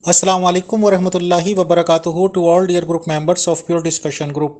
Assalamu alaikum wa rahmatullahi wa barakatuhu to all dear group members of Pure Discussion Group.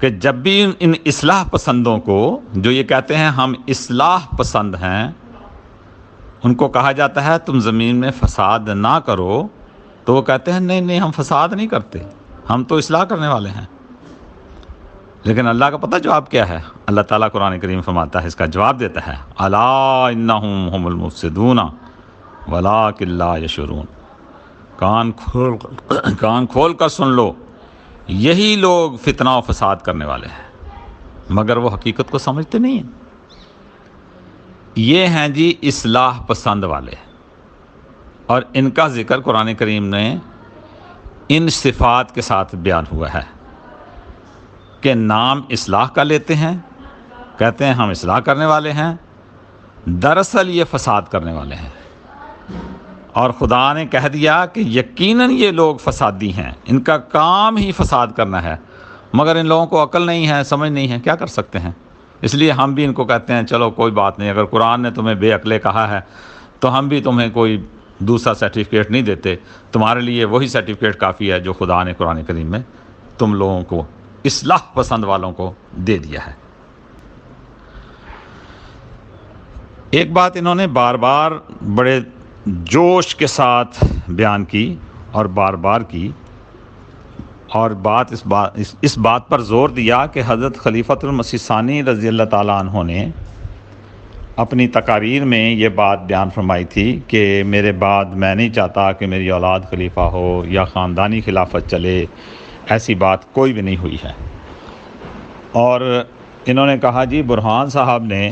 کہ جب بھی ان اصلاح پسندوں کو، جو یہ کہتے ہیں ہم اصلاح پسند ہیں، ان کو کہا جاتا ہے تم زمین میں فساد نہ کرو، تو وہ کہتے ہیں نہیں ہم فساد نہیں کرتے، ہم تو اصلاح کرنے والے ہیں۔ لیکن اللہ کا پتہ جواب کیا ہے؟ اللہ تعالیٰ قرآن کریم فرماتا ہے، اس کا جواب دیتا ہے، الا انہم هم المفسدون ولکن لا یشعرون۔ کان کھول کر سن لو، یہی لوگ فتنہ و فساد کرنے والے ہیں، مگر وہ حقیقت کو سمجھتے نہیں ہیں۔ یہ ہیں جی اصلاح پسند والے، اور ان کا ذکر قرآن کریم نے ان صفات کے ساتھ بیان ہوا ہے کہ نام اصلاح کا لیتے ہیں، کہتے ہیں ہم اصلاح کرنے والے ہیں، دراصل یہ فساد کرنے والے ہیں۔ اور خدا نے کہہ دیا کہ یقیناً یہ لوگ فسادی ہیں، ان کا کام ہی فساد کرنا ہے، مگر ان لوگوں کو عقل نہیں ہے، سمجھ نہیں ہے، کیا کر سکتے ہیں؟ اس لیے ہم بھی ان کو کہتے ہیں چلو کوئی بات نہیں، اگر قرآن نے تمہیں بے عقلے کہا ہے تو ہم بھی تمہیں کوئی دوسرا سرٹیفکیٹ نہیں دیتے، تمہارے لیے وہی سرٹیفکیٹ کافی ہے جو خدا نے قرآن کریم میں تم لوگوں کو، اصلاح پسند والوں کو دے دیا ہے۔ ایک بات انہوں نے بار بار بڑے جوش کے ساتھ بیان کی اور بار بار کی، اور اس بات پر زور دیا کہ حضرت خلیفۃ المسیح ثانی رضی اللہ تعالیٰ عنہ نے اپنی تقاریر میں یہ بات بیان فرمائی تھی کہ میرے بعد میں نہیں چاہتا کہ میری اولاد خلیفہ ہو یا خاندانی خلافت چلے، ایسی بات کوئی بھی نہیں ہوئی ہے۔ اور انہوں نے کہا جی برہان صاحب نے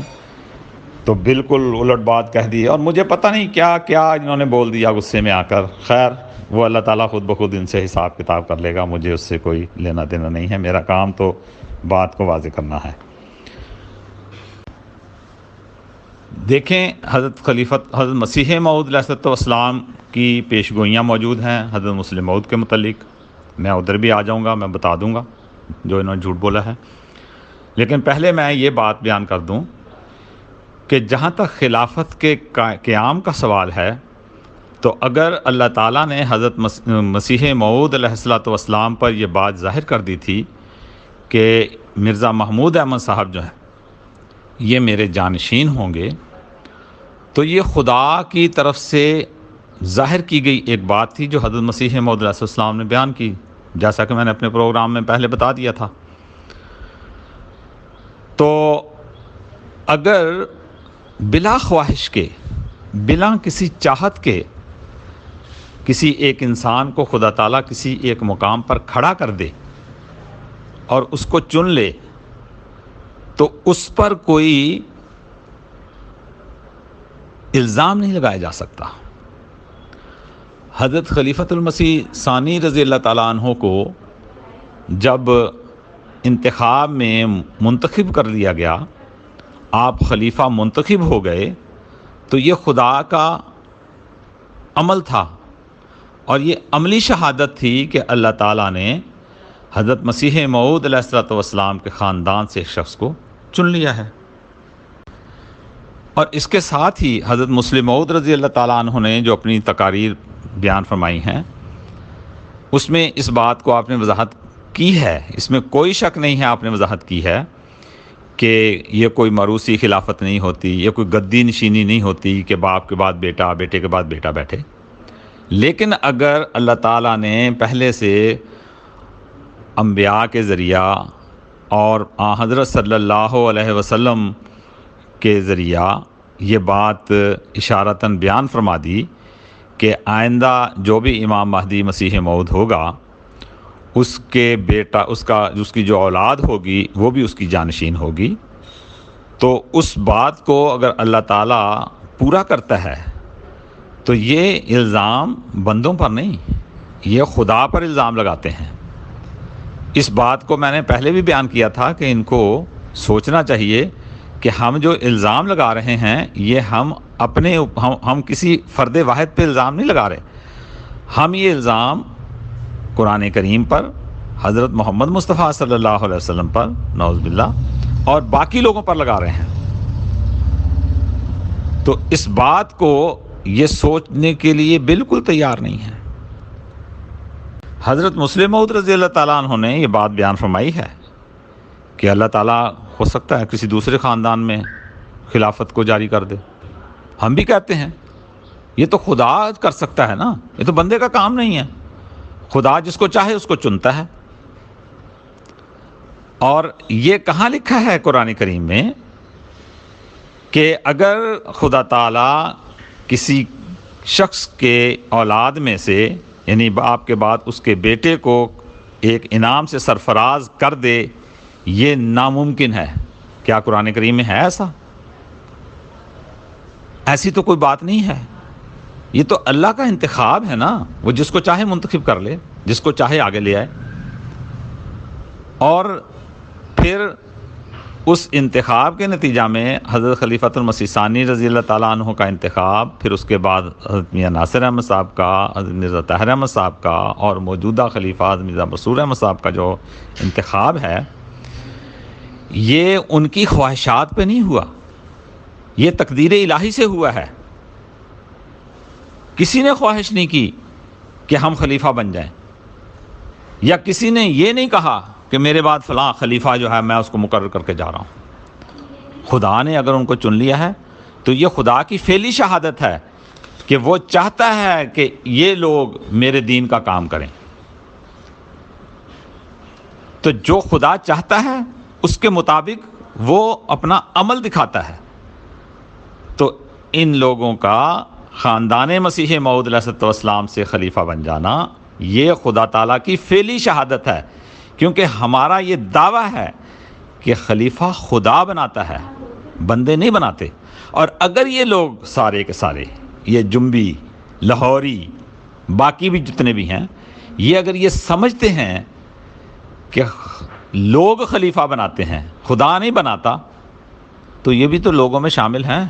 تو بالکل الٹ بات کہہ دی، اور مجھے پتہ نہیں کیا کیا انہوں نے بول دیا غصے میں آ کر۔ خیر وہ اللہ تعالیٰ خود بخود ان سے حساب کتاب کر لے گا، مجھے اس سے کوئی لینا دینا نہیں ہے، میرا کام تو بات کو واضح کرنا ہے۔ دیکھیں حضرت مسیح موعود علیہ السلام کی پیشگوئیاں موجود ہیں حضرت مسلم موعود کے متعلق، میں ادھر بھی آ جاؤں گا، میں بتا دوں گا جو انہوں نے جھوٹ بولا ہے۔ لیکن پہلے میں یہ بات بیان کر دوں کہ جہاں تک خلافت کے قیام کا سوال ہے، تو اگر اللہ تعالیٰ نے حضرت مسیح موعود علیہ السلام پر یہ بات ظاہر کر دی تھی کہ مرزا محمود احمد صاحب جو ہیں یہ میرے جانشین ہوں گے، تو یہ خدا کی طرف سے ظاہر کی گئی ایک بات تھی جو حضرت مسیح موعود علیہ السلام نے بیان کی، جیسا کہ میں نے اپنے پروگرام میں پہلے بتا دیا تھا۔ تو اگر بلا خواہش کے، بلا کسی چاہت کے کسی ایک انسان کو خدا تعالیٰ کسی ایک مقام پر کھڑا کر دے اور اس کو چن لے، تو اس پر کوئی الزام نہیں لگایا جا سکتا۔ حضرت خلیفۃ المسیح ثانی رضی اللہ تعالیٰ عنہ کو جب انتخاب میں منتخب کر لیا گیا، آپ خلیفہ منتخب ہو گئے، تو یہ خدا کا عمل تھا، اور یہ عملی شہادت تھی کہ اللہ تعالیٰ نے حضرت مسیح موعود علیہ السلام کے خاندان سے ایک شخص کو چن لیا ہے۔ اور اس کے ساتھ ہی حضرت مسلم موعود رضی اللہ تعالیٰ عنہ نے جو اپنی تقاریر بیان فرمائی ہیں، اس میں اس بات کو آپ نے وضاحت کی ہے، اس میں کوئی شک نہیں ہے، آپ نے وضاحت کی ہے کہ یہ کوئی موروثی خلافت نہیں ہوتی، یہ کوئی گدی نشینی نہیں ہوتی کہ باپ کے بعد بیٹا، بیٹے کے بعد بیٹا بیٹھے۔ لیکن اگر اللہ تعالیٰ نے پہلے سے انبیاء کے ذریعہ اور حضرت صلی اللہ علیہ وسلم کے ذریعہ یہ بات اشارتاً بیان فرما دی کہ آئندہ جو بھی امام مہدی مسیح موعود ہوگا، اس کے بیٹا، اس کی جو اولاد ہوگی وہ بھی اس کی جانشین ہوگی، تو اس بات کو اگر اللہ تعالیٰ پورا کرتا ہے تو یہ الزام بندوں پر نہیں، یہ خدا پر الزام لگاتے ہیں۔ اس بات کو میں نے پہلے بھی بیان کیا تھا کہ ان کو سوچنا چاہیے کہ ہم جو الزام لگا رہے ہیں یہ ہم کسی فرد واحد پہ الزام نہیں لگا رہے، ہم یہ الزام قرآن کریم پر، حضرت محمد مصطفیٰ صلی اللہ علیہ وسلم پر، نعوذ باللہ، اور باقی لوگوں پر لگا رہے ہیں۔ تو اس بات کو یہ سوچنے کے لیے بالکل تیار نہیں ہے۔ حضرت مسلم موعود رضی اللہ تعالیٰ عنہ نے یہ بات بیان فرمائی ہے کہ اللہ تعالیٰ ہو سکتا ہے کسی دوسرے خاندان میں خلافت کو جاری کر دے. ہم بھی کہتے ہیں یہ تو خدا کر سکتا ہے نا، یہ تو بندے کا کام نہیں ہے. خدا جس کو چاہے اس کو چنتا ہے. اور یہ کہاں لکھا ہے قرآن کریم میں کہ اگر خدا تعالیٰ کسی شخص کے اولاد میں سے، یعنی باپ کے بعد اس کے بیٹے کو ایک انعام سے سرفراز کر دے، یہ ناممکن ہے؟ کیا قرآن کریم میں ہے ایسا؟ ایسی تو کوئی بات نہیں ہے. یہ تو اللہ کا انتخاب ہے نا، وہ جس کو چاہے منتخب کر لے، جس کو چاہے آگے لے آئے. اور پھر اس انتخاب کے نتیجہ میں حضرت خلیفۃ المسیح ثانی رضی اللہ تعالیٰ عنہ کا انتخاب، پھر اس کے بعد حضرت میاں ناصر احمد صاحب کا، حضرت مرزا طاہر احمد صاحب کا، اور موجودہ خلیفہ حضرت مرزا مسرور احمد صاحب کا جو انتخاب ہے، یہ ان کی خواہشات پہ نہیں ہوا، یہ تقدیر الہی سے ہوا ہے. کسی نے خواہش نہیں کی کہ ہم خلیفہ بن جائیں، یا کسی نے یہ نہیں کہا کہ میرے بعد فلاں خلیفہ جو ہے میں اس کو مقرر کر کے جا رہا ہوں. خدا نے اگر ان کو چن لیا ہے تو یہ خدا کی فعلی شہادت ہے کہ وہ چاہتا ہے کہ یہ لوگ میرے دین کا کام کریں. تو جو خدا چاہتا ہے اس کے مطابق وہ اپنا عمل دکھاتا ہے. تو ان لوگوں کا خاندان مسیح موعود علیہ السلام سے خلیفہ بن جانا یہ خدا تعالیٰ کی فعلی شہادت ہے، کیونکہ ہمارا یہ دعویٰ ہے کہ خلیفہ خدا بناتا ہے، بندے نہیں بناتے. اور اگر یہ لوگ سارے کے سارے، یہ جنبی، لاہوری، باقی بھی جتنے بھی ہیں، یہ اگر یہ سمجھتے ہیں کہ لوگ خلیفہ بناتے ہیں، خدا نہیں بناتا، تو یہ بھی تو لوگوں میں شامل ہیں.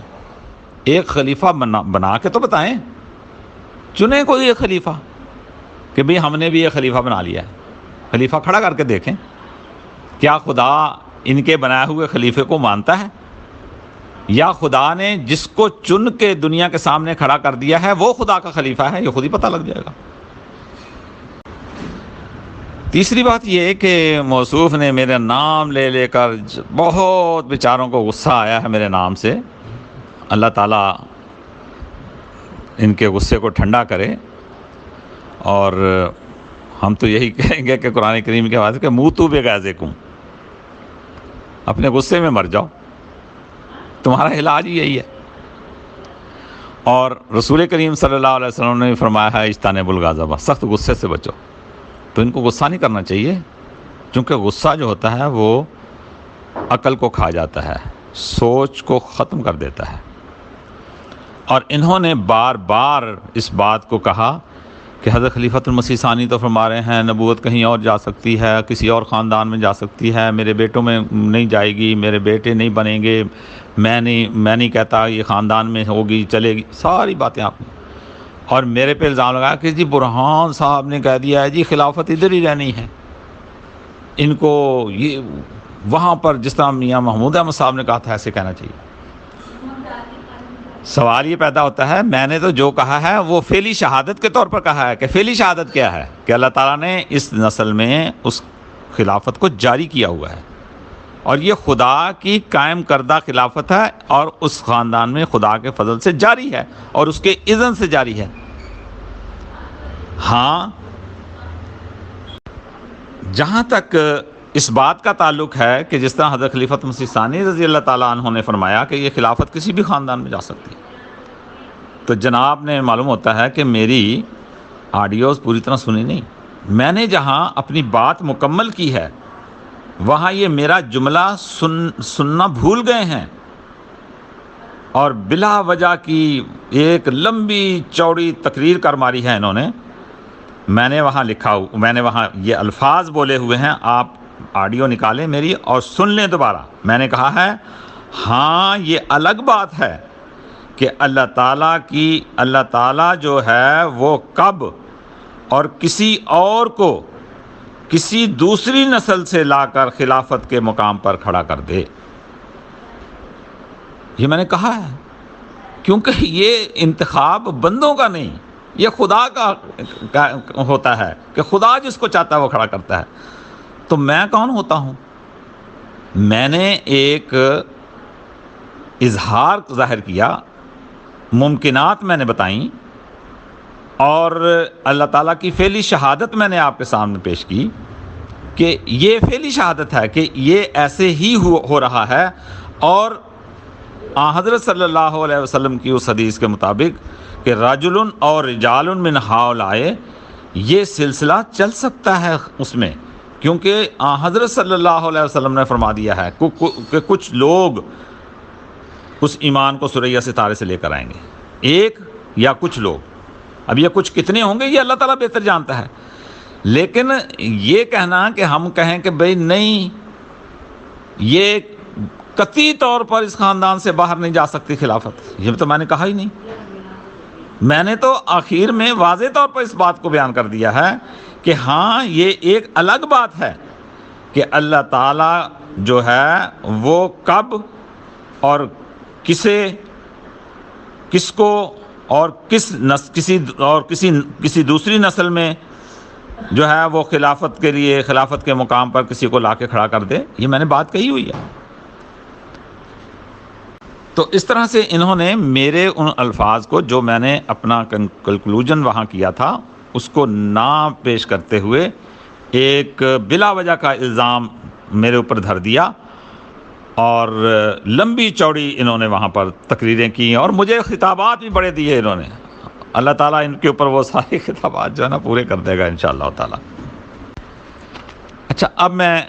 ایک خلیفہ بنا کے تو بتائیں، چنیں کوئی ایک خلیفہ کہ بھئی ہم نے بھی یہ خلیفہ بنا لیا ہے. خلیفہ کھڑا کر کے دیکھیں، کیا خدا ان کے بنائے ہوئے خلیفے کو مانتا ہے، یا خدا نے جس کو چن کے دنیا کے سامنے کھڑا کر دیا ہے وہ خدا کا خلیفہ ہے؟ یہ خود ہی پتہ لگ جائے گا. تیسری بات یہ کہ موصوف نے میرا نام لے لے کر بہت بیچاروں کو غصہ آیا ہے میرے نام سے. اللہ تعالیٰ ان کے غصے کو ٹھنڈا کرے. اور ہم تو یہی کہیں گے کہ قرآن کریم کے حوالے کہ موتو بغیظکم، اپنے غصے میں مر جاؤ، تمہارا علاج ہی یہی ہے. اور رسول کریم صلی اللہ علیہ وسلم نے فرمایا ہے اجتنبوا الغضب، سخت غصے سے بچو. تو ان کو غصہ نہیں کرنا چاہیے، کیونکہ غصہ جو ہوتا ہے وہ عقل کو کھا جاتا ہے، سوچ کو ختم کر دیتا ہے. اور انہوں نے بار بار اس بات کو کہا کہ حضرت خلیفۃ المسیح ثانی تو فرما رہے ہیں نبوت کہیں اور جا سکتی ہے، کسی اور خاندان میں جا سکتی ہے، میرے بیٹوں میں نہیں جائے گی، میرے بیٹے نہیں بنیں گے، میں نہیں کہتا یہ خاندان میں ہوگی، چلے گی، ساری باتیں آپ نے. اور میرے پہ الزام لگایا کہ جی برہان صاحب نے کہہ دیا ہے جی خلافت ادھر ہی رہنی ہے، ان کو یہ وہاں پر جس طرح میاں محمود احمد صاحب نے کہا تھا ایسے کہنا چاہیے. سوال یہ پیدا ہوتا ہے، میں نے تو جو کہا ہے وہ فعلی شہادت کے طور پر کہا ہے، کہ فعلی شہادت کیا ہے کہ اللہ تعالیٰ نے اس نسل میں اس خلافت کو جاری کیا ہوا ہے، اور یہ خدا کی قائم کردہ خلافت ہے، اور اس خاندان میں خدا کے فضل سے جاری ہے اور اس کے اذن سے جاری ہے. ہاں جہاں تک اس بات کا تعلق ہے کہ جس طرح حضرت خلیفۃ مسیح ثانی رضی اللہ تعالیٰ عنہ نے فرمایا کہ یہ خلافت کسی بھی خاندان میں جا سکتی ہے، تو جناب نے معلوم ہوتا ہے کہ میری آڈیوز پوری طرح سنی نہیں. میں نے جہاں اپنی بات مکمل کی ہے وہاں یہ میرا جملہ سننا بھول گئے ہیں، اور بلا وجہ کی ایک لمبی چوڑی تقریر کر ماری ہے انہوں نے. میں نے وہاں یہ الفاظ بولے ہوئے ہیں، آپ آڈیو نکالیں میری اور سن لیں دوبارہ. میں نے کہا ہے ہاں یہ الگ بات ہے کہ اللہ تعالیٰ جو ہے وہ کب اور کسی اور کو کسی دوسری نسل سے لا کر خلافت کے مقام پر کھڑا کر دے. یہ میں نے کہا ہے کیونکہ یہ انتخاب بندوں کا نہیں، یہ خدا کا ہوتا ہے کہ خدا جس کو چاہتا ہے وہ کھڑا کرتا ہے. تو میں کون ہوتا ہوں میں نے ایک اظہار ظاہر کیا، ممکنات میں نے بتائیں، اور اللہ تعالیٰ کی فعلی شہادت میں نے آپ کے سامنے پیش کی کہ یہ فعلی شہادت ہے کہ یہ ایسے ہی ہو رہا ہے، اور حضرت صلی اللہ علیہ وسلم کی اس حدیث کے مطابق کہ رجل اور رجال من ہؤلاء، یہ سلسلہ چل سکتا ہے اس میں، کیونکہ حضرت صلی اللہ علیہ وسلم نے فرما دیا ہے کہ کچھ لوگ اس ایمان کو ثریا ستارے سے لے کر آئیں گے، ایک یا کچھ لوگ، اب یہ کچھ کتنے ہوں گے یہ اللہ تعالیٰ بہتر جانتا ہے، لیکن یہ کہنا کہ ہم کہیں کہ بھئی نہیں یہ قطعی طور پر اس خاندان سے باہر نہیں جا سکتی خلافت، یہ تو میں نے کہا ہی نہیں۔ میں نے تو آخر میں واضح طور پر اس بات کو بیان کر دیا ہے کہ ہاں یہ ایک الگ بات ہے کہ اللہ تعالیٰ جو ہے وہ کب اور کس کو اور کسی دوسری نسل میں جو ہے وہ خلافت کے لیے، خلافت کے مقام پر کسی کو لا کے کھڑا کر دے، یہ میں نے بات کہی ہوئی ہے۔ تو اس طرح سے انہوں نے میرے ان الفاظ کو جو میں نے اپنا کنکلوژن وہاں کیا تھا اس کو نہ پیش کرتے ہوئے ایک بلا وجہ کا الزام میرے اوپر دھر دیا، اور لمبی چوڑی انہوں نے وہاں پر تقریریں کی اور مجھے خطابات بھی بڑے دیے انہوں نے۔ اللہ تعالیٰ ان کے اوپر وہ سارے خطابات جو ہے نا پورے کر دے گا انشاءاللہ تعالیٰ۔ اچھا، اب میں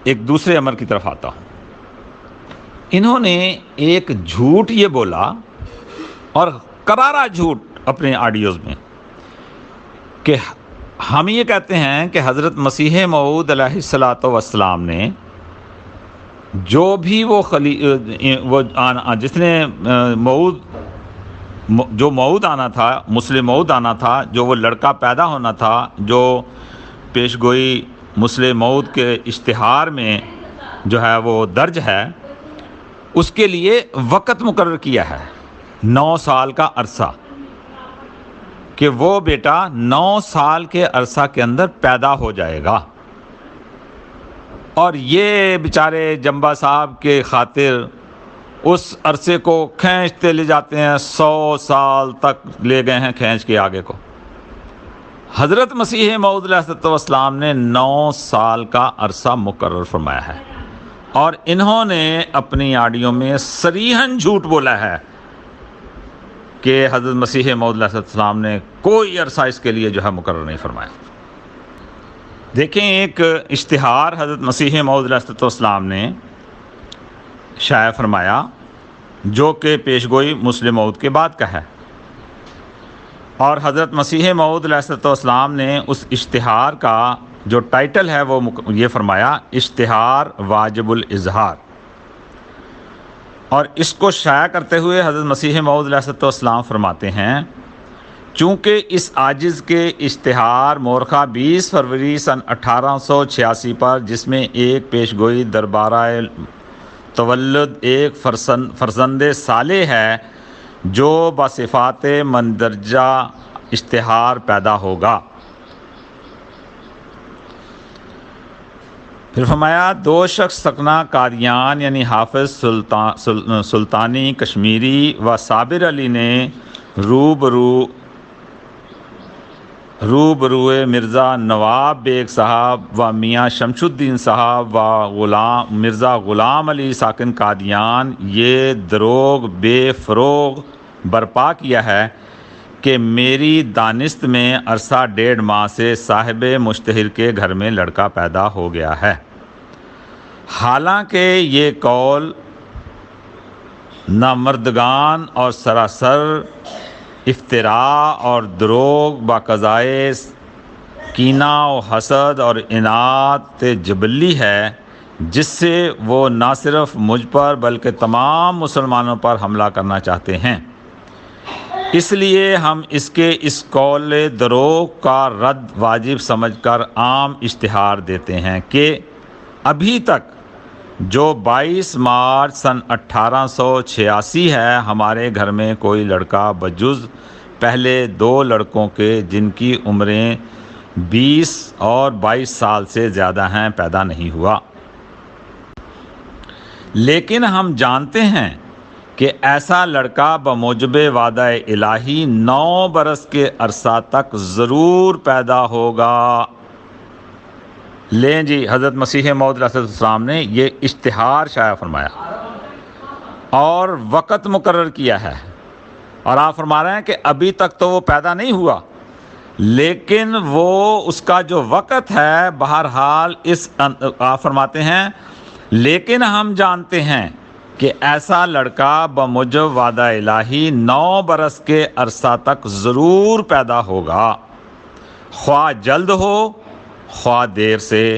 ایک دوسرے امر کی طرف آتا ہوں۔ انہوں نے ایک جھوٹ یہ بولا، اور کرارا جھوٹ اپنے آڈیوز میں، کہ ہم یہ کہتے ہیں کہ حضرت مسیح موعود علیہ الصلاۃ والسلام نے جو بھی جس نے جو موعود آنا تھا، مسلم موعود آنا تھا، جو وہ لڑکا پیدا ہونا تھا، جو پیش گوئی مسلم موعود کے اشتہار میں جو ہے وہ درج ہے، اس کے لیے وقت مقرر کیا ہے 9 سال کا عرصہ، کہ وہ بیٹا 9 سال کے عرصہ کے اندر پیدا ہو جائے گا۔ اور یہ بیچارے جمبا صاحب کے خاطر اس عرصے کو کھینچتے لے جاتے ہیں، 100 سال تک لے گئے ہیں کھینچ کے آگے کو۔ حضرت مسیح موعود علیہ السلام نے 9 سال کا عرصہ مقرر فرمایا ہے، اور انہوں نے اپنی آڈیو میں صریحاً جھوٹ بولا ہے کہ حضرت مسیح موعود علیہ السلام نے کوئی عرصہ اس کے لیے جو ہے مقرر نہیں فرمایا۔ دیکھیں، ایک اشتہار حضرت مسیح موعود علیہ السلام نے شائع فرمایا جو کہ پیش گوئی مسلم موعود کے بعد کا ہے، اور حضرت مسیح موعود علیہ السلام نے اس اشتہار کا جو ٹائٹل ہے وہ یہ فرمایا، اشتہار واجب الاظہار۔ اور اس کو شائع کرتے ہوئے حضرت مسیح موعود علیہ السلام فرماتے ہیں، چونکہ اس عاجز کے اشتہار مورخہ 20 فروری سن 1886 پر، جس میں ایک پیش گوئی دربارہ تولد ایک فرزند صالح ہے جو بصفات مندرجہ اشتہار پیدا ہوگا۔ پھر فرمایا، 2 شخص سکنہ قادیان یعنی حافظ سلطانی کشمیری و صابر علی نے روبروئے مرزا نواب بیگ صاحب و میاں شمش الدین صاحب و مرزا غلام علی ساکن قادیان یہ دروغ بے فروغ برپا کیا ہے کہ میری دانست میں عرصہ 1.5 ماہ سے صاحب مشتہر کے گھر میں لڑکا پیدا ہو گیا ہے، حالانکہ یہ قول نامردگان اور سراسر افتراء اور دروغ باقضائے کینہ و حسد اور اناد جبلی ہے، جس سے وہ نہ صرف مجھ پر بلکہ تمام مسلمانوں پر حملہ کرنا چاہتے ہیں۔ اس لیے ہم اس قول دروغ کا رد واجب سمجھ کر عام اشتہار دیتے ہیں کہ ابھی تک جو 22 مارچ سن 1886 ہے، ہمارے گھر میں کوئی لڑکا بجز پہلے 2 لڑکوں کے جن کی عمریں 20 اور 22 سال سے زیادہ ہیں پیدا نہیں ہوا۔ لیکن ہم جانتے ہیں کہ ایسا لڑکا بموجب وعدہ الہی 9 برس کے عرصہ تک ضرور پیدا ہوگا۔ لیں جی، حضرت مسیح موعود علیہ السلام نے یہ اشتہار شائع فرمایا اور وقت مقرر کیا ہے، اور آپ فرما رہے ہیں کہ ابھی تک تو وہ پیدا نہیں ہوا، لیکن وہ اس کا جو وقت ہے بہرحال آپ فرماتے ہیں لیکن ہم جانتے ہیں کہ ایسا لڑکا بموجب وعدہ الہی 9 برس کے عرصہ تک ضرور پیدا ہوگا، خواہ جلد ہو خواہ دیر سے،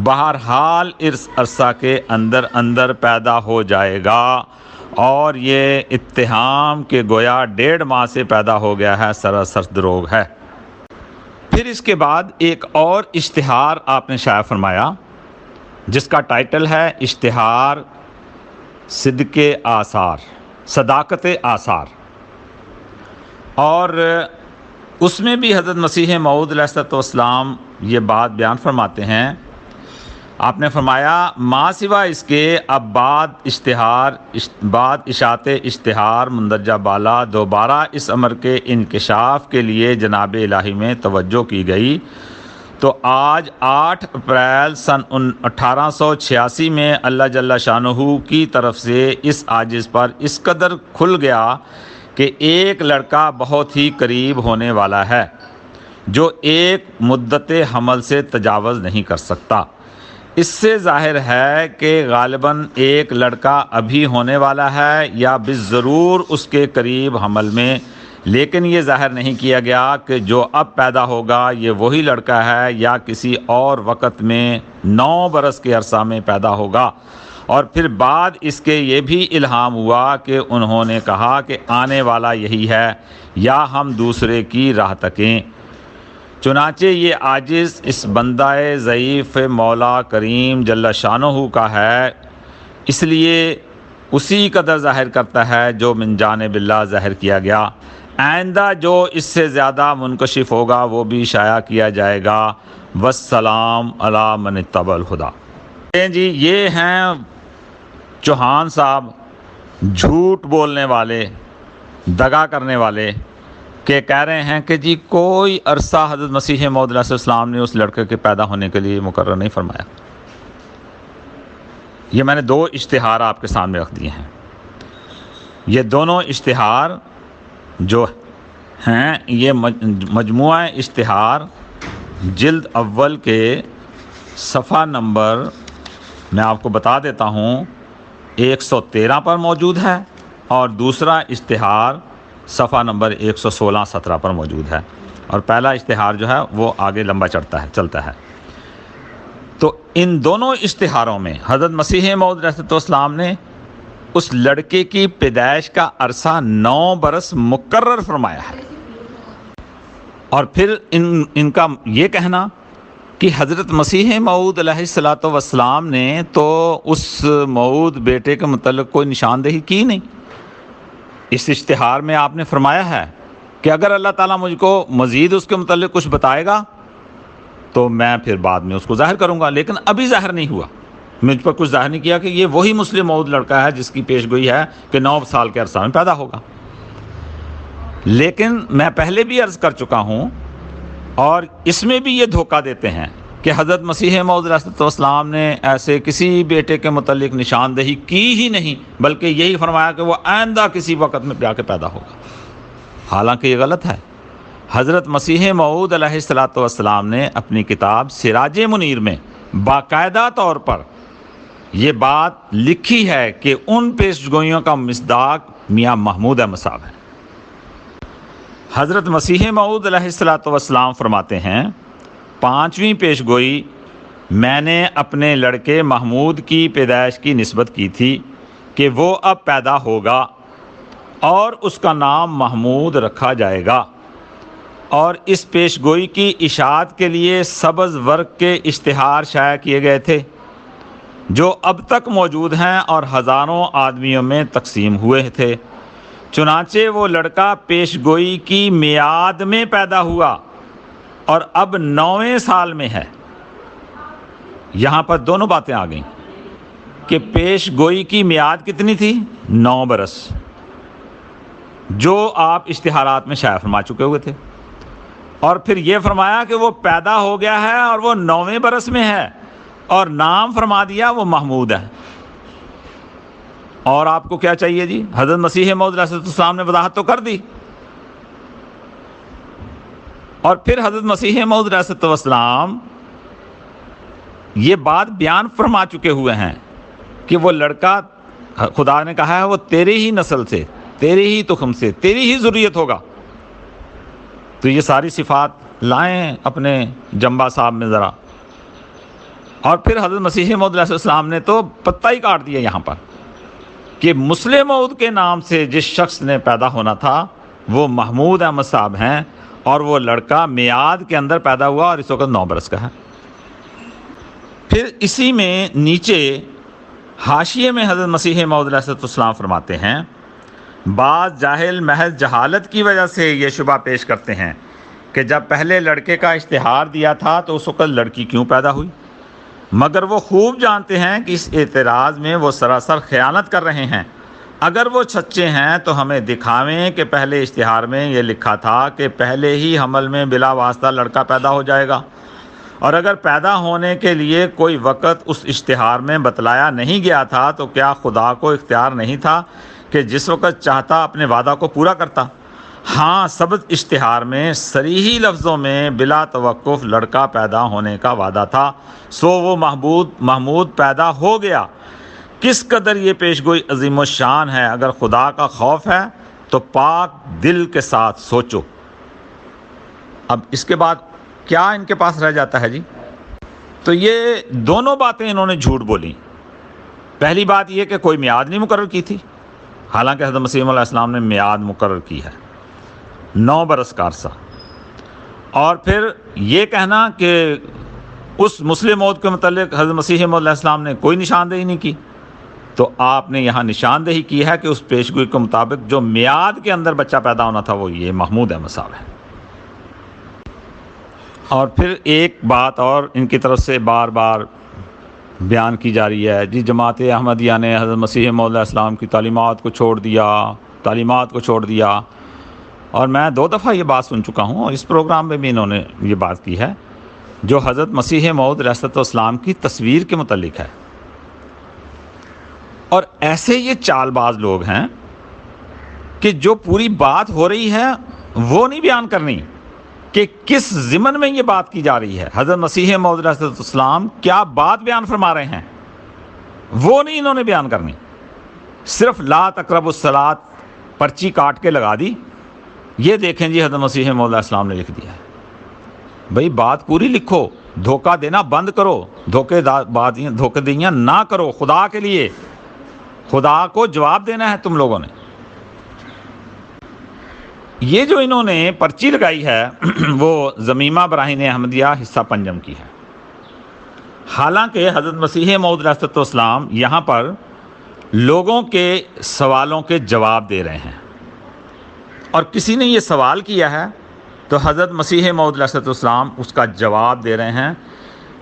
بہرحال اس عرصہ کے اندر اندر پیدا ہو جائے گا۔ اور یہ اتہام کہ گویا 1.5 ماہ سے پیدا ہو گیا ہے سراسر دروغ ہے۔ پھر اس کے بعد ایک اور اشتہار آپ نے شائع فرمایا جس کا ٹائٹل ہے اشتہار صداقت آثار، اور اس میں بھی حضرت مسیح موعود علیہ السلام یہ بات بیان فرماتے ہیں۔ آپ نے فرمایا ما سوا اس کے اب بعد اشاعت اشتہار مندرجہ بالا دوبارہ اس امر کے انکشاف کے لیے جناب الہی میں توجہ کی گئی، تو آج 8 اپریل سن 1886 میں اللہ جل شانہ کی طرف سے اس عاجز پر اس قدر کھل گیا کہ ایک لڑکا بہت ہی قریب ہونے والا ہے جو ایک مدت حمل سے تجاوز نہیں کر سکتا۔ اس سے ظاہر ہے کہ غالباً ایک لڑکا ابھی ہونے والا ہے یا بالضرور اس کے قریب حمل میں، لیکن یہ ظاہر نہیں کیا گیا کہ جو اب پیدا ہوگا یہ وہی لڑکا ہے یا کسی اور وقت میں 9 برس کے عرصہ میں پیدا ہوگا۔ اور پھر بعد اس کے یہ بھی الہام ہوا کہ انہوں نے کہا کہ آنے والا یہی ہے یا ہم دوسرے کی راہ تکیں۔ چنانچہ یہ عاجز اس بندہ ضعیف مولا کریم جل شانہ کا ہے، اس لیے اسی قدر ظاہر کرتا ہے جو من جانب اللہ ظاہر کیا گیا۔ آئندہ جو اس سے زیادہ منکشف ہوگا وہ بھی شائع کیا جائے گا۔ والسلام علی من اتبع الہدی۔ جی یہ ہیں چوہان صاحب، جھوٹ بولنے والے، دغا کرنے والے، کہ کہہ رہے ہیں کہ جی کوئی عرصہ حضرت مسیح موعود علیہ السلام نے اس لڑکے کے پیدا ہونے کے لیے مقرر نہیں فرمایا۔ یہ میں نے 2 اشتہار آپ کے سامنے رکھ دیے ہیں۔ یہ دونوں اشتہار جو ہیں یہ مجموعہ اشتہار جلد اول کے صفحہ نمبر میں آپ کو بتا دیتا ہوں 113 پر موجود ہے، اور دوسرا اشتہار صفحہ نمبر 116-17 پر موجود ہے، اور پہلا اشتہار جو ہے وہ آگے لمبا چلتا ہے۔ تو ان دونوں اشتہاروں میں حضرت مسیح موعود علیہ السلام نے اس لڑکے کی پیدائش کا عرصہ 9 برس مقرر فرمایا ہے، اور پھر ان کا یہ کہنا کہ حضرت مسیح موعود علیہ السلام نے تو اس موعود بیٹے کے متعلق کوئی نشاندہی کی نہیں۔ اس اشتہار میں آپ نے فرمایا ہے کہ اگر اللہ تعالیٰ مجھ کو مزید اس کے متعلق کچھ بتائے گا تو میں پھر بعد میں اس کو ظاہر کروں گا، لیکن ابھی ظاہر نہیں ہوا، مجھ پر کچھ ظاہر نہیں کیا کہ یہ وہی مسلم موعود لڑکا ہے جس کی پیش گوئی ہے کہ 9 سال کے عرصہ میں پیدا ہوگا۔ لیکن میں پہلے بھی عرض کر چکا ہوں، اور اس میں بھی یہ دھوکہ دیتے ہیں کہ حضرت مسیح موعود علیہ السلام نے ایسے کسی بیٹے کے متعلق نشاندہی کی ہی نہیں، بلکہ یہی فرمایا کہ وہ آئندہ کسی وقت میں جا کے پیدا ہوگا۔ حالانکہ یہ غلط ہے۔ حضرت مسیح موعود علیہ السلام نے اپنی کتاب سراج منیر میں باقاعدہ طور پر یہ بات لکھی ہے کہ ان پیش گوئیوں کا مصداق میاں محمود احمد صاحب ہیں۔ حضرت مسیح موعود علیہ السلام فرماتے ہیں 5ویں پیش گوئی میں نے اپنے لڑکے محمود کی پیدائش کی نسبت کی تھی کہ وہ اب پیدا ہوگا اور اس کا نام محمود رکھا جائے گا، اور اس پیش گوئی کی اشاعت کے لیے سبز ورق کے اشتہار شائع کیے گئے تھے جو اب تک موجود ہیں اور ہزاروں آدمیوں میں تقسیم ہوئے تھے۔ چنانچہ وہ لڑکا پیش گوئی کی میعاد میں پیدا ہوا اور اب 9ویں سال میں ہے۔ یہاں پر دونوں باتیں آ گئیں۔ کہ پیش گوئی کی میعاد کتنی تھی؟ 9 برس، جو آپ اشتہارات میں شائع فرما چکے ہوئے تھے، اور پھر یہ فرمایا کہ وہ پیدا ہو گیا ہے اور وہ 9ویں برس میں ہے، اور نام فرما دیا وہ محمود ہے۔ اور آپ کو کیا چاہیے جی؟ حضرت مسیح موعود علیہ السلام نے وضاحت تو کر دی، اور پھر حضرت مسیح موعود علیہ السلام یہ بات بیان فرما چکے ہوئے ہیں کہ وہ لڑکا خدا نے کہا ہے وہ تیری ہی نسل سے، تیری ہی تخم سے، تیری ہی ذریت ہوگا۔ تو یہ ساری صفات لائیں اپنے جنبہ صاحب میں ذرا، اور پھر حضرت مسیح موعود علیہ السلام نے تو پتہ ہی کاٹ دیا یہاں پر کہ مسلم موعود کے نام سے جس شخص نے پیدا ہونا تھا وہ محمود احمد صاحب ہیں، اور وہ لڑکا میعاد کے اندر پیدا ہوا اور اس وقت 9 برس کا ہے۔ پھر اسی میں نیچے حاشیے میں حضرت مسیح موعود علیہ السلام فرماتے ہیں، بعض جاہل محض جہالت کی وجہ سے یہ شبہ پیش کرتے ہیں کہ جب پہلے لڑکے کا اشتہار دیا تھا تو اس وقت لڑکی کیوں پیدا ہوئی، مگر وہ خوب جانتے ہیں کہ اس اعتراض میں وہ سراسر خیانت کر رہے ہیں۔ اگر وہ سچے ہیں تو ہمیں دکھاویں کہ پہلے اشتہار میں یہ لکھا تھا کہ پہلے ہی حمل میں بلا واسطہ لڑکا پیدا ہو جائے گا، اور اگر پیدا ہونے کے لیے کوئی وقت اس اشتہار میں بتلایا نہیں گیا تھا تو کیا خدا کو اختیار نہیں تھا کہ جس وقت چاہتا اپنے وعدہ کو پورا کرتا؟ ہاں، ثبت اشتہار میں صریحی لفظوں میں بلا توقف لڑکا پیدا ہونے کا وعدہ تھا، سو وہ محمود پیدا ہو گیا۔ کس قدر یہ پیشگوئی عظیم الشان ہے۔ اگر خدا کا خوف ہے تو پاک دل کے ساتھ سوچو۔ اب اس کے بعد کیا ان کے پاس رہ جاتا ہے جی؟ تو یہ دونوں باتیں انہوں نے جھوٹ بولی۔ پہلی بات یہ کہ کوئی میعاد نہیں مقرر کی تھی، حالانکہ حضرت مسیح علیہ السلام نے میعاد مقرر کی ہے، 9 برس کا عرصہ۔ اور پھر یہ کہنا کہ اس مسلم موعود کے متعلق حضرت مسیح موعود علیہ السلام نے کوئی نشاندہی نہیں کی، تو آپ نے یہاں نشاندہی کی ہے کہ اس پیشگوئی کے مطابق جو میعاد کے اندر بچہ پیدا ہونا تھا وہ یہ محمود احمد صاحب ہے۔ اور پھر ایک بات اور ان کی طرف سے بار بار بیان کی جا رہی ہے، جی جماعت احمدیہ نے حضرت مسیح موعود علیہ السلام کی تعلیمات کو چھوڑ دیا، اور میں 2 دفعہ یہ بات سن چکا ہوں، اور اس پروگرام میں بھی انہوں نے یہ بات کی ہے جو حضرت مسیح موعود علیہ السلام کی تصویر کے متعلق ہے۔ اور ایسے یہ چال باز لوگ ہیں کہ جو پوری بات ہو رہی ہے وہ نہیں بیان کرنی کہ کس ضمن میں یہ بات کی جا رہی ہے، حضرت مسیح موعود علیہ السلام کیا بات بیان فرما رہے ہیں، وہ نہیں انہوں نے بیان کرنی، صرف لا تقربوا الصلاۃ پرچی کاٹ کے لگا دی، یہ دیکھیں جی حضرت مسیح موعود علیہ السلام نے لکھ دیا ہے۔ بھئی بات پوری لکھو، دھوکہ دینا بند کرو، دھوکہ دیاں نہ کرو، خدا کے لیے، خدا کو جواب دینا ہے تم لوگوں نے۔ یہ جو انہوں نے پرچی لگائی ہے وہ ضمیمہ براہین احمدیہ حصہ پنجم کی ہے، حالانکہ حضرت مسیح موعود علیہ السلام یہاں پر لوگوں کے سوالوں کے جواب دے رہے ہیں، اور کسی نے یہ سوال کیا ہے تو حضرت مسیح موعود علیہ السلام اس کا جواب دے رہے ہیں۔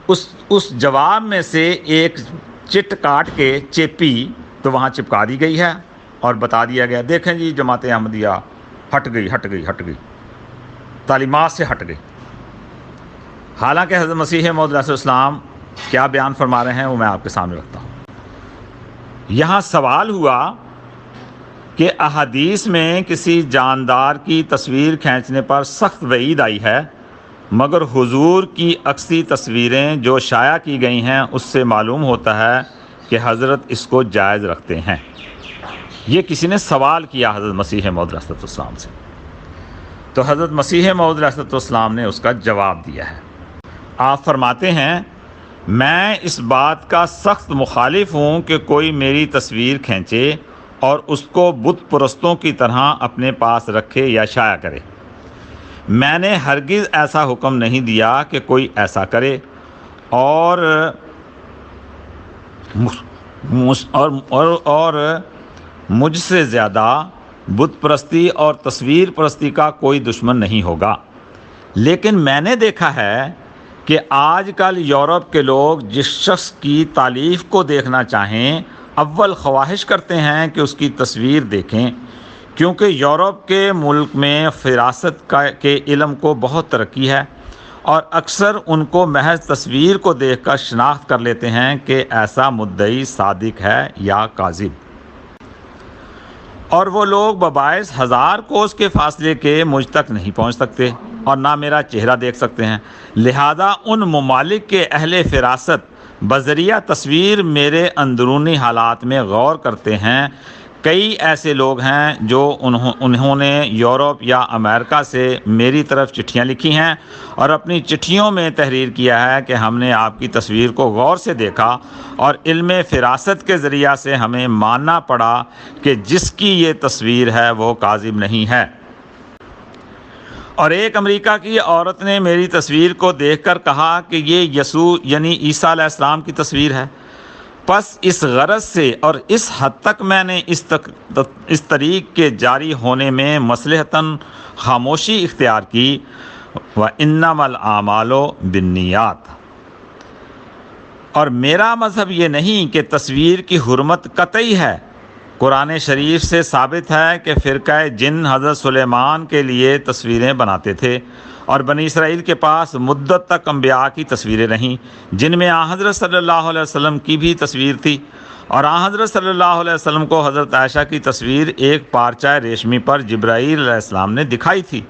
اس جواب میں سے ایک چٹ کاٹ کے چیپی تو وہاں چپکا دی گئی ہے اور بتا دیا گیا، دیکھیں جی جماعت احمدیہ ہٹ گئی، تعلیمات سے ہٹ گئی۔ حالانکہ حضرت مسیح موعود علیہ السلام کیا بیان فرما رہے ہیں وہ میں آپ کے سامنے رکھتا ہوں۔ یہاں سوال ہوا کہ احادیث میں کسی جاندار کی تصویر کھینچنے پر سخت وعید آئی ہے، مگر حضور کی عکسی تصویریں جو شائع کی گئی ہیں اس سے معلوم ہوتا ہے کہ حضرت اس کو جائز رکھتے ہیں۔ یہ کسی نے سوال کیا حضرت مسیح موعود علیہ السلام سے، تو حضرت مسیح موعود علیہ السلام نے اس کا جواب دیا ہے۔ آپ فرماتے ہیں، میں اس بات کا سخت مخالف ہوں کہ کوئی میری تصویر کھینچے اور اس کو بت پرستوں کی طرح اپنے پاس رکھے یا شائع کرے۔ میں نے ہرگز ایسا حکم نہیں دیا کہ کوئی ایسا کرے، اور مجھ سے زیادہ بت پرستی اور تصویر پرستی کا کوئی دشمن نہیں ہوگا، لیکن میں نے دیکھا ہے کہ آج کل یورپ کے لوگ جس شخص کی تالیف کو دیکھنا چاہیں اول خواہش کرتے ہیں کہ اس کی تصویر دیکھیں، کیونکہ یورپ کے ملک میں فراست کے علم کو بہت ترقی ہے اور اکثر ان کو محض تصویر کو دیکھ کر شناخت کر لیتے ہیں کہ ایسا مدعی صادق ہے یا کاذب، اور وہ لوگ بباعث ہزار کوس کے فاصلے کے مجھ تک نہیں پہنچ سکتے اور نہ میرا چہرہ دیکھ سکتے ہیں، لہذا ان ممالک کے اہل فراست بذریعہ تصویر میرے اندرونی حالات میں غور کرتے ہیں۔ کئی ایسے لوگ ہیں جو انہوں نے یورپ یا امریکہ سے میری طرف چٹھیاں لکھی ہیں اور اپنی چٹھیوں میں تحریر کیا ہے کہ ہم نے آپ کی تصویر کو غور سے دیکھا اور علم فراست کے ذریعہ سے ہمیں ماننا پڑا کہ جس کی یہ تصویر ہے وہ کاذب نہیں ہے۔ اور ایک امریکہ کی عورت نے میری تصویر کو دیکھ کر کہا کہ یہ یسوع یعنی عیسیٰ علیہ السلام کی تصویر ہے۔ پس اس غرض سے اور اس حد تک میں نے اس طریق کے جاری ہونے میں مصلحتاً خاموشی اختیار کی۔ وَإِنَّمَا الْأَعْمَالُ بِالنِّيَّاتِ، اور میرا مذہب یہ نہیں کہ تصویر کی حرمت قطعی ہے۔ قرآن شریف سے ثابت ہے کہ فرقہ جن حضرت سلیمان کے لیے تصویریں بناتے تھے، اور بنی اسرائیل کے پاس مدت تک انبیاء کی تصویریں رہیں جن میں آن حضرت صلی اللہ علیہ وسلم کی بھی تصویر تھی، اور آن حضرت صلی اللہ علیہ وسلم کو حضرت عائشہ کی تصویر ایک پارچہ ریشمی پر جبرائیل علیہ السلام نے دکھائی تھی،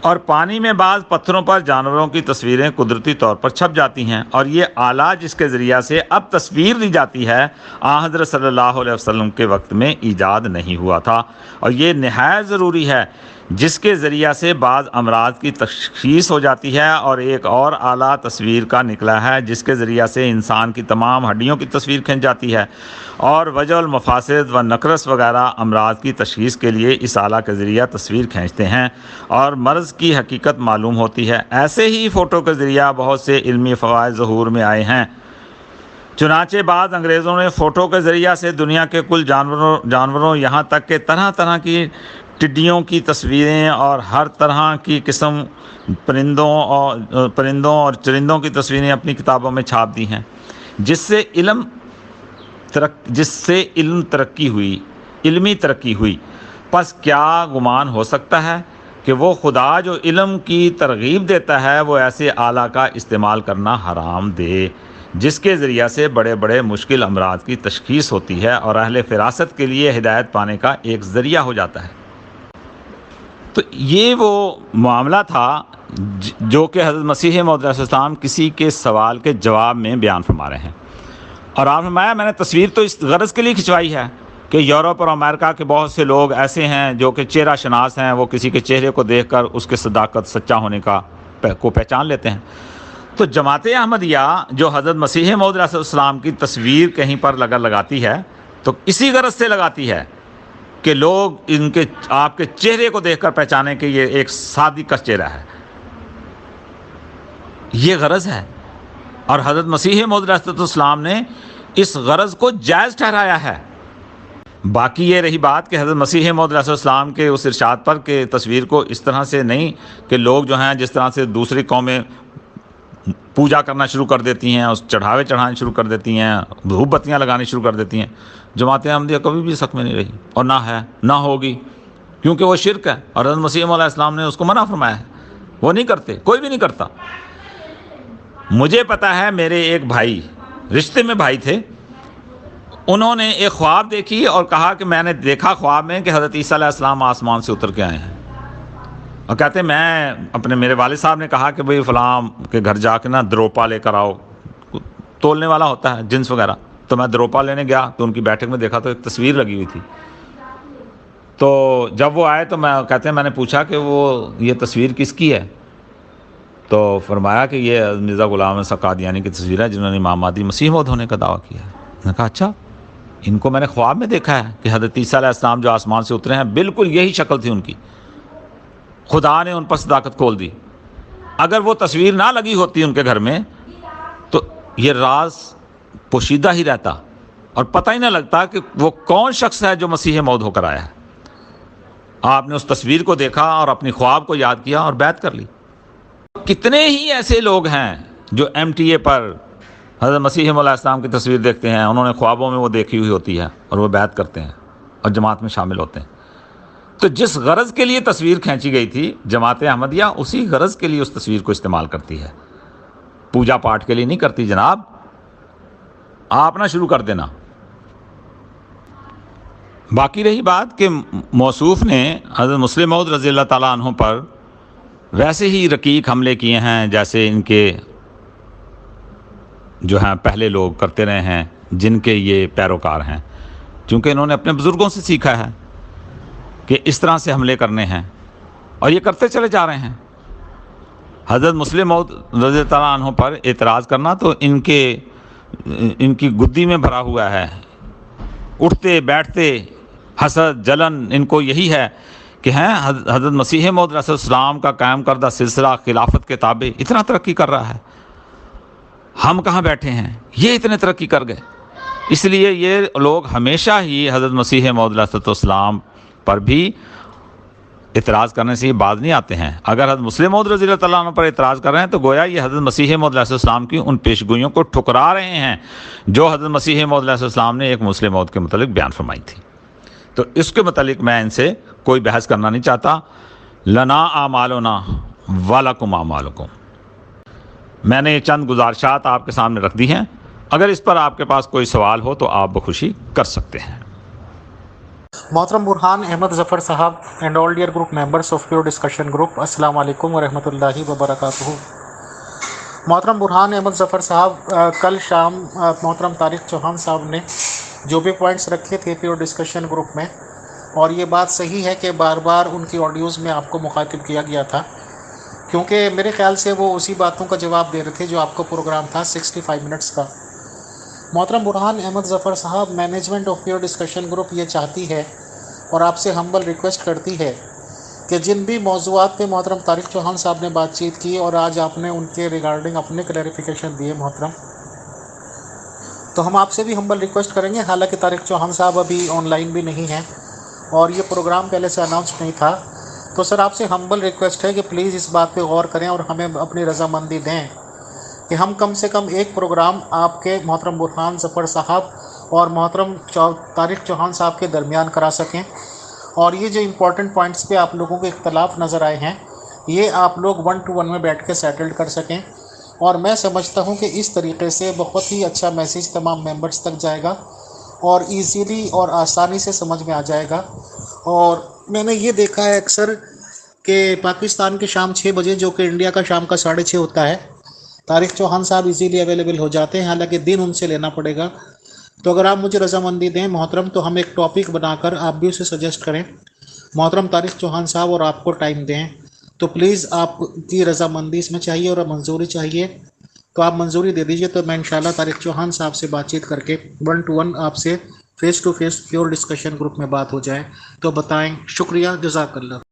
اور پانی میں بعض پتھروں پر جانوروں کی تصویریں قدرتی طور پر چھپ جاتی ہیں، اور یہ آلہ جس کے ذریعہ سے اب تصویر لی جاتی ہے آن حضرت صلی اللہ علیہ وسلم کے وقت میں ایجاد نہیں ہوا تھا، اور یہ نہایت ضروری ہے جس کے ذریعہ سے بعض امراض کی تشخیص ہو جاتی ہے، اور ایک اور آلہ تصویر کا نکلا ہے جس کے ذریعہ سے انسان کی تمام ہڈیوں کی تصویر کھنچ جاتی ہے، اور وجع المفاسد و نقرس وغیرہ امراض کی تشخیص کے لیے اس آلہ کے ذریعہ تصویر کھینچتے ہیں اور مرض کی حقیقت معلوم ہوتی ہے۔ ایسے ہی فوٹو کے ذریعہ بہت سے علمی فوائد ظہور میں آئے ہیں۔ چنانچہ بعض انگریزوں نے فوٹو کے ذریعہ سے دنیا کے کل جانوروں یہاں تک کہ طرح طرح کی ٹڈیوں کی تصویریں اور ہر طرح کی قسم پرندوں اور چرندوں کی تصویریں اپنی کتابوں میں چھاپ دی ہیں، جس سے علمی ترقی ہوئی۔ پس کیا گمان ہو سکتا ہے کہ وہ خدا جو علم کی ترغیب دیتا ہے وہ ایسے آلہ کا استعمال کرنا حرام دے جس کے ذریعہ سے بڑے بڑے مشکل امراض کی تشخیص ہوتی ہے اور اہل فراست کے لیے ہدایت پانے کا ایک ذریعہ ہو جاتا ہے؟ تو یہ وہ معاملہ تھا جو کہ حضرت مسیح موعود علیہ السلام کسی کے سوال کے جواب میں بیان فرما رہے ہیں، اور آپ نے فرمایا میں نے تصویر تو اس غرض کے لیے کھنچوائی ہے کہ یورپ اور امریکہ کے بہت سے لوگ ایسے ہیں جو کہ چہرہ شناس ہیں، وہ کسی کے چہرے کو دیکھ کر اس کے صداقت سچا ہونے کو پہچان لیتے ہیں۔ تو جماعت احمدیہ جو حضرت مسیح موعود علیہ السلام کی تصویر کہیں پر لگاتی ہے تو اسی غرض سے لگاتی ہے کہ لوگ آپ کے چہرے کو دیکھ کر پہچانے کہ یہ ایک صادق کا چہرہ ہے، یہ غرض ہے، اور حضرت مسیح موعود علیہ السلام نے اس غرض کو جائز ٹھہرایا ہے۔ باقی یہ رہی بات کہ حضرت مسیح موعود علیہ السلام کے اس ارشاد پر کہ تصویر کو اس طرح سے نہیں کہ لوگ جو ہیں جس طرح سے دوسری قومیں پوجا کرنا شروع کر دیتی ہیں، اس چڑھاوے چڑھانے شروع کر دیتی ہیں، دھوپ بتیاں لگانی شروع کر دیتی ہیں، جماعت احمدیہ کبھی بھی اس حق میں نہیں رہی اور نہ ہے نہ ہوگی، کیونکہ وہ شرک ہے اور حضرت مسیح علیہ السلام نے اس کو منع فرمایا ہے، وہ نہیں کرتے، کوئی بھی نہیں کرتا۔ مجھے پتا ہے میرے ایک بھائی رشتے میں بھائی تھے، انہوں نے ایک خواب دیکھی اور کہا کہ میں نے دیکھا خواب میں کہ حضرت عیسیٰ علیہ السلام آسمان سے اتر کے آئے ہیں، اور کہتے ہیں میرے والد صاحب نے کہا کہ بھئی فلاں کے گھر جا کے نا دروپا لے کر آؤ، تولنے والا ہوتا ہے جنس وغیرہ، تو میں دروپا لینے گیا تو ان کی بیٹھک میں دیکھا تو ایک تصویر لگی ہوئی تھی، تو جب وہ آئے تو میں نے پوچھا کہ وہ یہ تصویر کس کی ہے، تو فرمایا کہ یہ مرزا غلام احمد قادیانی کی تصویر ہے جنہوں نے امام مہدی مسیح موعود ہونے کا دعویٰ کیا ہے۔ میں نے کہا اچھا، ان کو میں نے خواب میں دیکھا ہے کہ حضرت عیسیٰ علیہ السلام جو آسمان سے اترے ہیں بالکل یہی شکل تھی ان کی، خدا نے ان پر صداقت کھول دی۔ اگر وہ تصویر نہ لگی ہوتی ان کے گھر میں تو یہ راز پوشیدہ ہی رہتا اور پتہ ہی نہ لگتا کہ وہ کون شخص ہے جو مسیح موعود ہو کر آیا ہے۔ آپ نے اس تصویر کو دیکھا اور اپنی خواب کو یاد کیا اور بیعت کر لی۔ کتنے ہی ایسے لوگ ہیں جو MTA پر حضرت مسیح موعود علیہ السلام کی تصویر دیکھتے ہیں، انہوں نے خوابوں میں وہ دیکھی ہوئی ہوتی ہے اور وہ بیعت کرتے ہیں اور جماعت میں شامل ہوتے ہیں۔ تو جس غرض کے لیے تصویر کھینچی گئی تھی جماعت احمدیہ اسی غرض کے لیے اس تصویر کو استعمال کرتی ہے، پوجا پاٹ کے لیے نہیں کرتی جناب۔ آپ نہ شروع کر دینا۔ باقی رہی بات کہ موصوف نے حضرت مسلم موعود رضی اللہ تعالیٰ عنہ پر ویسے ہی رقیق حملے کیے ہیں جیسے ان کے جو ہیں پہلے لوگ کرتے رہے ہیں جن کے یہ پیروکار ہیں، چونکہ انہوں نے اپنے بزرگوں سے سیکھا ہے کہ اس طرح سے حملے کرنے ہیں اور یہ کرتے چلے جا رہے ہیں۔ حضرت مسلم موعود رضی اللہ تعالیٰ عنہ پر اعتراض کرنا تو ان کی گدی میں بھرا ہوا ہے، اٹھتے بیٹھتے حسد جلن ان کو یہی ہے کہ ہیں حضرت مسیح موعود علیہ السلام کا قائم کردہ سلسلہ خلافت کے تابع اتنا ترقی کر رہا ہے، ہم کہاں بیٹھے ہیں، یہ اتنے ترقی کر گئے۔ اس لیے یہ لوگ ہمیشہ ہی حضرت مسیح موعود علیہ السلام پر بھی اعتراض کرنے سے یہ باز نہیں آتے ہیں۔ اگر حضرت مسلم موعود رضی اللہ تعالیٰ عنہ پر اعتراض کر رہے ہیں تو گویا یہ حضرت مسیح موعود علیہ السلام کی ان پیشگوئیوں کو ٹھکرا رہے ہیں جو حضرت مسیح موعود علیہ السلام نے ایک مسلم موعود کے متعلق بیان فرمائی تھی۔ تو اس کے متعلق میں ان سے کوئی بحث کرنا نہیں چاہتا۔ لنا اعمالنا ولکم اعمالکم۔ میں نے یہ چند گزارشات آپ کے سامنے رکھ دی ہیں، اگر اس پر آپ کے پاس کوئی سوال ہو تو آپ بخوشی کر سکتے ہیں۔ محترم برہان احمد ظفر صاحب and all dear group members of pure discussion group, السلام علیکم ورحمۃ اللہ وبرکاتہ۔ محترم برہان احمد ظفر صاحب، کل شام محترم طارق چوہان صاحب نے جو بھی پوائنٹس رکھے تھے پیور ڈسکشن گروپ میں، اور یہ بات صحیح ہے کہ بار بار ان کی آڈیوز میں آپ کو مخاطب کیا گیا تھا، کیونکہ میرے خیال سے وہ اسی باتوں کا جواب دے رہے تھے جو آپ کا پروگرام تھا 65 منٹس کا۔ محترم برہان احمد ظفر صاحب، management of pure discussion group یہ چاہتی ہے اور آپ سے ہمبل ریکویسٹ کرتی ہے کہ جن بھی موضوعات پہ محترم طارق چوہان صاحب نے بات چیت کی اور آج آپ نے ان کے ریگارڈنگ اپنے کلیریفیکیشن دیے محترم، تو ہم آپ سے بھی ہمبل ریکویسٹ کریں گے، حالانکہ طارق چوہان صاحب ابھی آن لائن بھی نہیں ہیں اور یہ پروگرام پہلے سے اناؤنس نہیں تھا، تو سر آپ سے ہمبل ریکویسٹ ہے کہ پلیز اس بات پہ غور کریں اور ہمیں اپنی رضامندی دیں کہ ہم کم سے کم ایک پروگرام آپ کے محترم برہان ظفر صاحب اور محترم طارق چوہان صاحب کے درمیان کرا سکیں، اور یہ جو امپورٹنٹ پوائنٹس پہ آپ لوگوں کے اختلاف نظر آئے ہیں یہ آپ لوگ 1 to 1 میں بیٹھ کے سیٹلڈ کر سکیں، اور میں سمجھتا ہوں کہ اس طریقے سے بہت ہی اچھا میسیج تمام ممبرس تک جائے گا اور ایزیلی اور آسانی سے سمجھ میں آ جائے گا۔ اور میں نے یہ دیکھا ہے اکثر کہ پاکستان کے شام 6 بجے جو کہ انڈیا کا شام کا 6:30 ہوتا ہے، طارق چوہان صاحب ایزیلی اویلیبل ہو جاتے ہیں، حالانکہ دن ان سے لینا پڑے گا۔ تو اگر آپ مجھے رضامندی دیں محترم تو ہم ایک ٹاپک بنا کر آپ بھی اسے سجیسٹ کریں، محترم طارق چوہان صاحب اور آپ کو ٹائم دیں، تو پلیز آپ کی رضامندی اس میں چاہیے اور منظوری چاہیے، تو آپ منظوری دے دیجئے تو میں انشاءاللہ طارق چوہان صاحب سے بات چیت کر کے 1 to 1 آپ سے face to face pure discussion group میں بات ہو جائے۔ تو بتائیں، شکریہ، جزاک اللہ۔